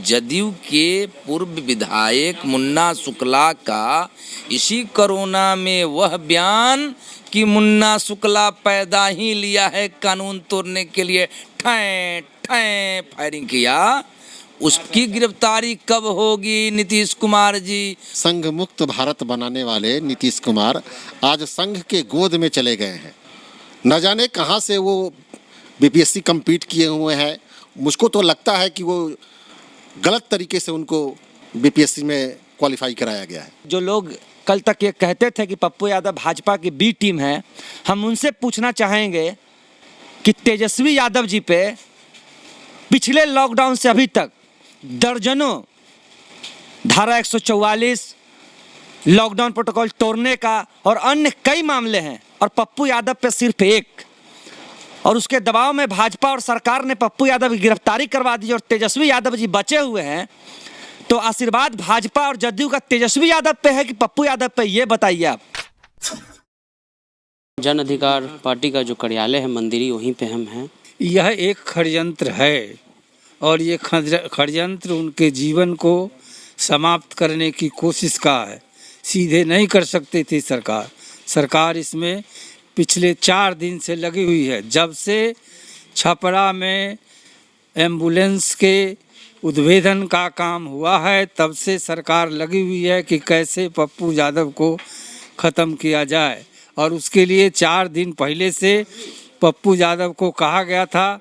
जदयू के पूर्व विधायक मुन्ना शुक्ला का इसी कोरोना में वह बयान कि मुन्ना शुक्ला पैदा ही लिया है कानून तोड़ने के लिए, ठैं ठैं फायरिंग किया, उसकी गिरफ्तारी कब होगी नीतीश कुमार जी? संघ मुक्त भारत बनाने वाले नीतीश कुमार आज संघ के गोद में चले गए हैं। न जाने कहां से वो बीपीएससी कम्पीट किए हुए हैं। मुझको तो लगता है कि वो गलत तरीके से उनको बीपीएससी में क्वालिफाई कराया गया है। जो लोग कल तक ये कहते थे कि पप्पू यादव भाजपा की बी टीम है, हम उनसे पूछना चाहेंगे कि तेजस्वी यादव जी पे पिछले लॉकडाउन से अभी तक दर्जनों धारा 144 लॉकडाउन प्रोटोकॉल तोड़ने का और अन्य कई मामले हैं, और पप्पू यादव पे सिर्फ एक, और उसके दबाव में भाजपा और सरकार ने पप्पू यादव की गिरफ्तारी करवा दी और तेजस्वी यादव जी बचे हुए हैं। तो आशीर्वाद भाजपा और जदयू का तेजस्वी यादव पे है कि पप्पू यादव पे, ये बताइए आप। जन अधिकार पार्टी का जो कार्यालय है मंदिरी, वहीं पे हम हैं। यह एक षड्यंत्र है और ये षड्यंत्र उनके जीवन को समाप्त करने की कोशिश का है। सीधे नहीं कर सकती थी सरकार इसमें पिछले 4 दिन से लगी हुई है। जब से छपरा में एम्बुलेंस के उद्भेदन का काम हुआ है, तब से सरकार लगी हुई है कि कैसे पप्पू यादव को ख़त्म किया जाए। और उसके लिए 4 दिन पहले से पप्पू यादव को कहा गया था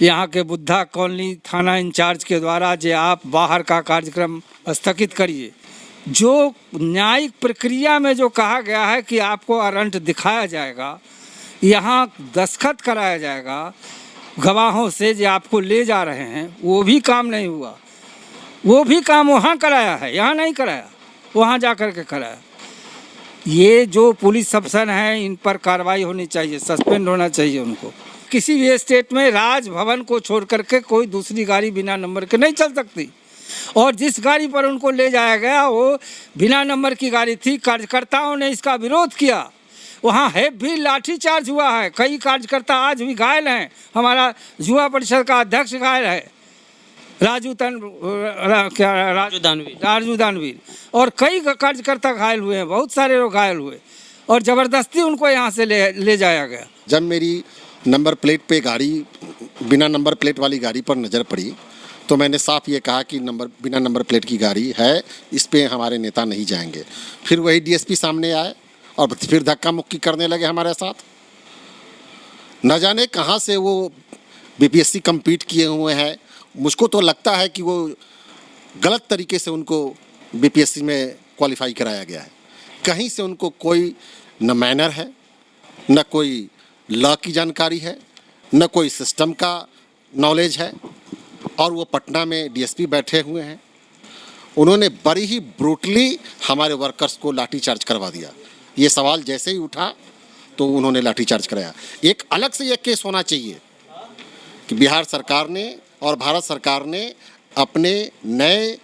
यहाँ के बुद्धा कॉलोनी थाना इंचार्ज के द्वारा, जे आप बाहर का कार्यक्रम स्थगित करिए। जो न्यायिक प्रक्रिया में जो कहा गया है कि आपको वारंट दिखाया जाएगा, यहाँ दस्तखत कराया जाएगा गवाहों से जो आपको ले जा रहे हैं, वो भी काम नहीं हुआ। वो भी काम वहाँ कराया है, यहाँ नहीं कराया, वहाँ जा कर के कराया। ये जो पुलिस अफसर हैं, इन पर कार्रवाई होनी चाहिए, सस्पेंड होना चाहिए उनको। किसी भी स्टेट में राजभवन को छोड़ करके कोई दूसरी गाड़ी बिना नंबर के नहीं चल सकती, और जिस गाड़ी पर उनको ले जाया गया वो बिना नंबर की गाड़ी थी। कार्यकर्ताओं ने इसका विरोध किया, वहाँ भी लाठीचार्ज हुआ है। कई कार्यकर्ता आज भी घायल हैं। हमारा युवा परिषद का अध्यक्ष घायल है, राजू दानवीर, और कई कार्यकर्ता घायल हुए हैं, बहुत सारे लोग घायल हुए, और ज़बरदस्ती उनको यहाँ से ले जाया गया। जब मेरी नंबर प्लेट पे गाड़ी, बिना नंबर प्लेट वाली गाड़ी पर नज़र पड़ी, तो मैंने साफ ये कहा कि बिना नंबर प्लेट की गाड़ी है, इस पे हमारे नेता नहीं जाएंगे। फिर वही डीएसपी सामने आए और फिर धक्का मुक्की करने लगे हमारे साथ। न जाने कहाँ से वो बीपीएससी कम्पीट किए हुए हैं। मुझको तो लगता है कि वो गलत तरीके से उनको बीपीएससी में क्वालिफाई कराया गया है। कहीं से उनको कोई न मैनर है, न कोई लॉ की जानकारी है, न कोई सिस्टम का नॉलेज है, और वो पटना में डीएसपी बैठे हुए हैं। उन्होंने बड़ी ही ब्रूटली हमारे वर्कर्स को लाठीचार्ज करवा दिया। ये सवाल जैसे ही उठा तो उन्होंने लाठीचार्ज कराया। एक अलग से यह केस होना चाहिए कि बिहार सरकार ने और भारत सरकार ने अपने नए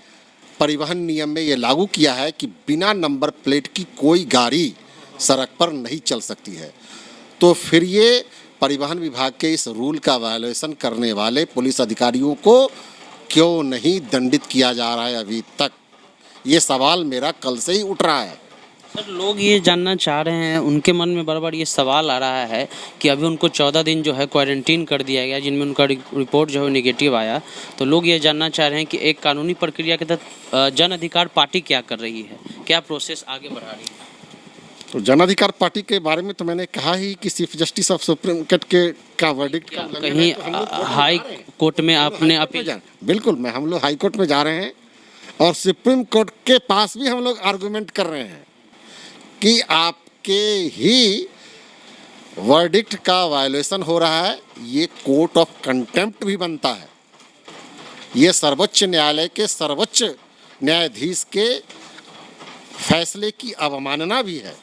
परिवहन नियम में ये लागू किया है कि बिना नंबर प्लेट की कोई गाड़ी सड़क पर नहीं चल सकती है। तो फिर ये परिवहन विभाग के इस रूल का वायलेशन करने वाले पुलिस अधिकारियों को क्यों नहीं दंडित किया जा रहा है अभी तक? ये सवाल मेरा कल से ही उठ रहा है। सर, लोग ये जानना चाह रहे हैं, उनके मन में बार बार ये सवाल आ रहा है कि अभी उनको 14 दिन जो है क्वारंटीन कर दिया गया, जिनमें उनका रिपोर्ट जो है नेगेटिव आया। तो लोग ये जानना चाह रहे हैं कि एक कानूनी प्रक्रिया के तहत जन अधिकार पार्टी क्या कर रही है, क्या प्रोसेस आगे बढ़ा रही है? तो जन अधिकार पार्टी के बारे में तो मैंने कहा ही कि chief justice of supreme court का वर्डिक्ट कहीं हाई कोर्ट में आपने अपील? बिल्कुल, हम लोग हाई कोर्ट में जा रहे हैं और सुप्रीम कोर्ट के पास भी हम लोग आर्गूमेंट कर रहे हैं कि आपके ही वर्डिक्ट का वायलेशन हो रहा है। ये कोर्ट ऑफ कंटेम्प्ट भी बनता है। ये सर्वोच्च न्यायालय के सर्वोच्च न्यायाधीश के फैसले की अवमानना भी है।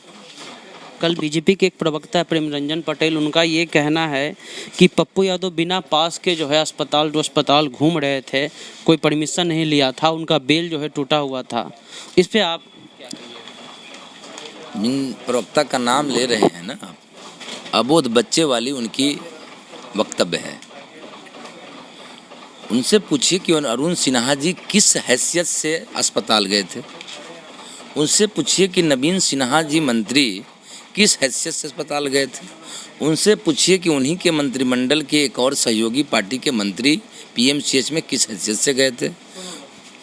कल बीजेपी के एक प्रवक्ता है प्रेम रंजन पटेल, उनका ये कहना है कि पप्पू यादव बिना पास के जो है अस्पताल घूम रहे थे, कोई परमिशन नहीं लिया था, उनका बेल जो है टूटा हुआ था। इस पे आप क्या कहेंगे? जिन प्रवक्ता का नाम ले रहे हैं ना, अबोध बच्चे वाली उनकी वक्तव्य है। उनसे पूछिए कि अरुण सिन्हा जी किस हैसियत से अस्पताल गए थे। उनसे पूछिए कि नवीन सिन्हा जी मंत्री किस हैसियत से अस्पताल गए थे। उनसे पूछिए कि उन्हीं के मंत्रिमंडल के एक और सहयोगी पार्टी के मंत्री पीएमसीएच में किस हैसियत से गए थे।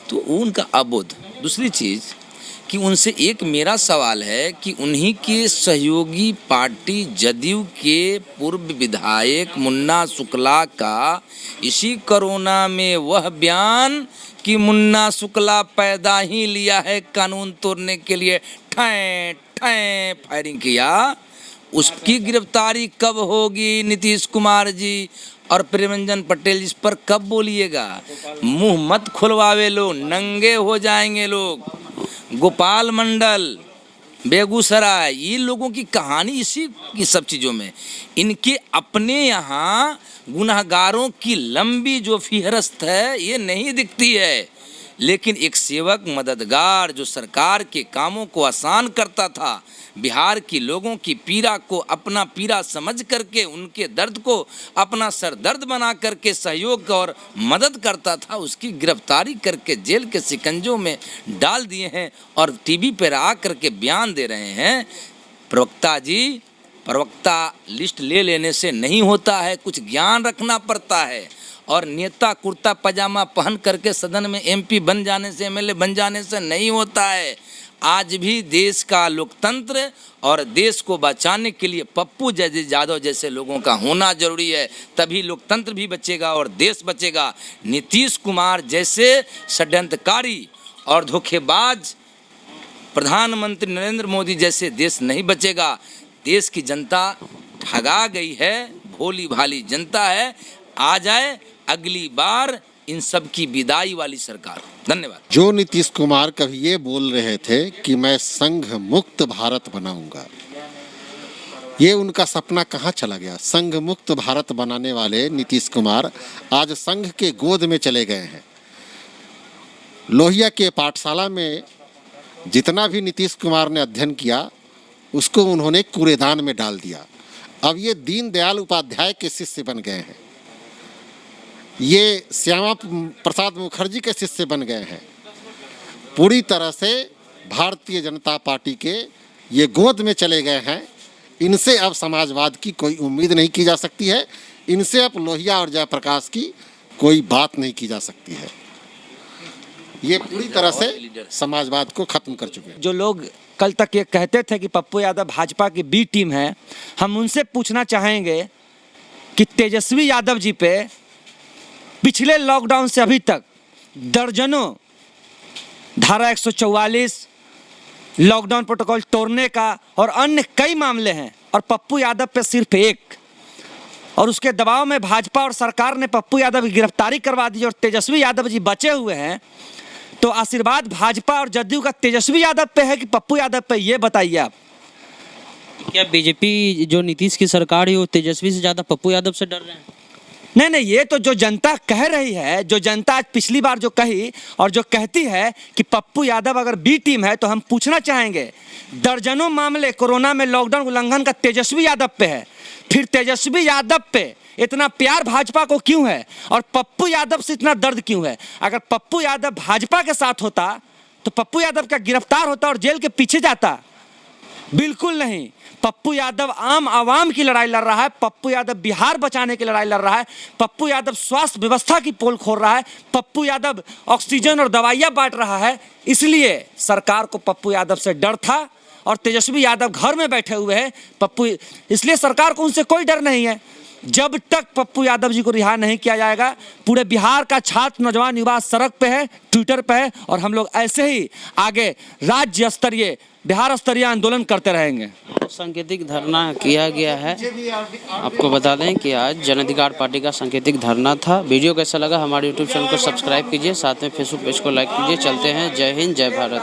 तो वो उनका अबोध। दूसरी चीज़ कि उनसे एक मेरा सवाल है कि उन्हीं के सहयोगी पार्टी जदयू के पूर्व विधायक मुन्ना शुक्ला का इसी कोरोना में वह बयान कि मुन्ना शुक्ला पैदा ही लिया है कानून तोड़ने के लिए, ठैं ठैं फायरिंग किया, उसकी गिरफ्तारी कब होगी नीतीश कुमार जी और प्रेमरंजन पटेल इस पर कब बोलिएगा। मुंह मत खुलवावे लोग, नंगे हो जाएंगे लोग। गोपाल मंडल, बेगूसराय, ये लोगों की कहानी इसी की सब चीज़ों में, इनके अपने यहाँ गुनहगारों की लंबी जो फहरिस्त है ये नहीं दिखती है। लेकिन एक सेवक मददगार जो सरकार के कामों को आसान करता था, बिहार की लोगों की पीड़ा को अपना पीड़ा समझ करके उनके दर्द को अपना सरदर्द बना करके सहयोग और मदद करता था, उसकी गिरफ्तारी करके जेल के शिकंजों में डाल दिए हैं और टीवी पर आ करके बयान दे रहे हैं। प्रवक्ता जी, प्रवक्ता लिस्ट ले लेने से नहीं होता है, कुछ ज्ञान रखना पड़ता है। और नेता कुर्ता पजामा पहन करके सदन में एमपी बन जाने से, एमएलए बन जाने से नहीं होता है। आज भी देश का लोकतंत्र और देश को बचाने के लिए पप्पू यादव जैसे लोगों का होना जरूरी है, तभी लोकतंत्र भी बचेगा और देश बचेगा। नीतीश कुमार जैसे षड्यंत्रकारी और धोखेबाज प्रधानमंत्री नरेंद्र मोदी जैसे देश नहीं बचेगा। देश की जनता ठगा गई है, भोली भाली जनता है। आ जाए अगली बार इन सब की विदाई वाली सरकार। धन्यवाद। जो नीतीश कुमार कभी ये बोल रहे थे कि मैं संघ मुक्त भारत बनाऊंगा, ये उनका सपना कहाँ चला गया। संघ मुक्त भारत बनाने वाले नीतीश कुमार आज संघ के गोद में चले गए हैं। लोहिया के पाठशाला में जितना भी नीतीश कुमार ने अध्ययन किया उसको उन्होंने कूड़ेदान में डाल दिया। अब ये दीनदयाल उपाध्याय के शिष्य बन गए हैं, ये श्यामा प्रसाद मुखर्जी के शिष्य बन गए हैं। पूरी तरह से भारतीय जनता पार्टी के ये गोद में चले गए हैं। इनसे अब समाजवाद की कोई उम्मीद नहीं की जा सकती है। इनसे अब लोहिया और जयप्रकाश की कोई बात नहीं की जा सकती है। ये पूरी तरह से समाजवाद को खत्म कर चुके हैं। जो लोग कल तक ये कहते थे कि पप्पू यादव भाजपा की बी टीम है, हम उनसे पूछना चाहेंगे कि तेजस्वी यादव जी पे पिछले लॉकडाउन से अभी तक दर्जनों धारा 144, लॉकडाउन प्रोटोकॉल तोड़ने का और अन्य कई मामले हैं, और पप्पू यादव पे सिर्फ एक, और उसके दबाव में भाजपा और सरकार ने पप्पू यादव की गिरफ्तारी करवा दी और तेजस्वी यादव जी बचे हुए हैं। तो आशीर्वाद भाजपा और जदयू का तेजस्वी यादव पे है कि पप्पू यादव पे, ये बताइए आप। क्या बीजेपी जो नीतीश की सरकार है वो तेजस्वी से ज़्यादा पप्पू यादव से डर रहे हैं? नहीं, ये तो जो जनता कह रही है, जो जनता आज पिछली बार जो कही और जो कहती है कि पप्पू यादव अगर बी टीम है, तो हम पूछना चाहेंगे दर्जनों मामले कोरोना में लॉकडाउन उल्लंघन का तेजस्वी यादव पे है, फिर तेजस्वी यादव पे इतना प्यार भाजपा को क्यों है और पप्पू यादव से इतना दर्द क्यों है? अगर पप्पू यादव भाजपा के साथ होता तो पप्पू यादव का गिरफ्तार होता और जेल के पीछे जाता? बिल्कुल नहीं। पप्पू यादव आम आवाम की लड़ाई लड़ रहा है, पप्पू यादव बिहार बचाने की लड़ाई लड़ रहा है, पप्पू यादव स्वास्थ्य व्यवस्था की पोल खोल रहा है, पप्पू यादव ऑक्सीजन और दवाइयाँ बांट रहा है। इसलिए सरकार को पप्पू यादव से डर था और तेजस्वी यादव घर में बैठे हुए हैं पप्पू, इसलिए सरकार को उनसे कोई डर नहीं है। जब तक पप्पू यादव जी को रिहा नहीं किया जाएगा, पूरे बिहार का छात्र नौजवान युवा सड़क पे है, ट्विटर पे है, और हम लोग ऐसे ही आगे राज्य स्तरीय बिहार स्तरीय आंदोलन करते रहेंगे। सांकेतिक धरना किया गया है। आपको बता दें कि आज जन अधिकार पार्टी का सांकेतिक धरना था। वीडियो कैसा लगा हमारे यूट्यूब चैनल को सब्सक्राइब कीजिए, साथ में फेसबुक पेज को लाइक कीजिए। चलते हैं। जय हिंद, जय भारत।